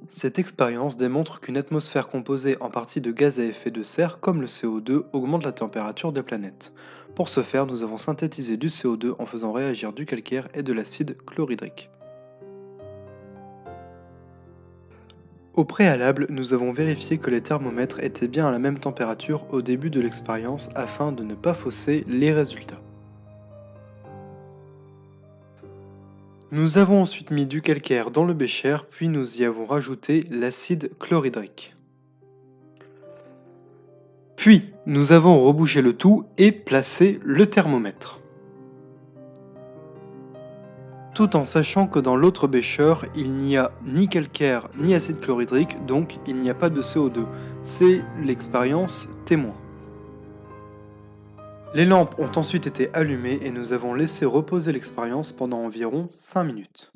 Cette expérience démontre qu'une atmosphère composée en partie de gaz à effet de serre comme le CO2 augmente la température des planètes. Pour ce faire, nous avons synthétisé du CO2 en faisant réagir du calcaire et de l'acide chlorhydrique. Au préalable, nous avons vérifié que les thermomètres étaient bien à la même température au début de l'expérience afin de ne pas fausser les résultats. Nous avons ensuite mis du calcaire dans le bécher, puis nous y avons rajouté l'acide chlorhydrique. Puis, nous avons rebouché le tout et placé le thermomètre. Tout en sachant que dans l'autre bécher, il n'y a ni calcaire ni acide chlorhydrique, donc il n'y a pas de CO2. C'est l'expérience témoin. Les lampes ont ensuite été allumées et nous avons laissé reposer l'expérience pendant environ 5 minutes.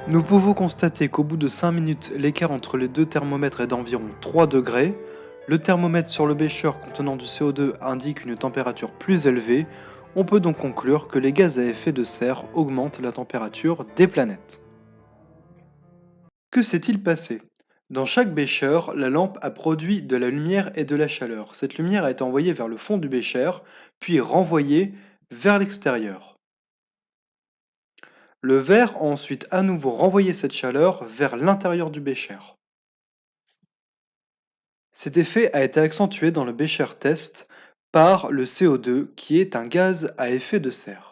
Nous pouvons constater qu'au bout de 5 minutes, l'écart entre les deux thermomètres est d'environ 3 degrés. Le thermomètre sur le bécher contenant du CO2 indique une température plus élevée. On peut donc conclure que les gaz à effet de serre augmentent la température des planètes. Que s'est-il passé? Dans chaque bécher, la lampe a produit de la lumière et de la chaleur. Cette lumière a été envoyée vers le fond du bécher, puis renvoyée vers l'extérieur. Le verre a ensuite à nouveau renvoyé cette chaleur vers l'intérieur du bécher. Cet effet a été accentué dans le bécher test par le CO2 qui est un gaz à effet de serre.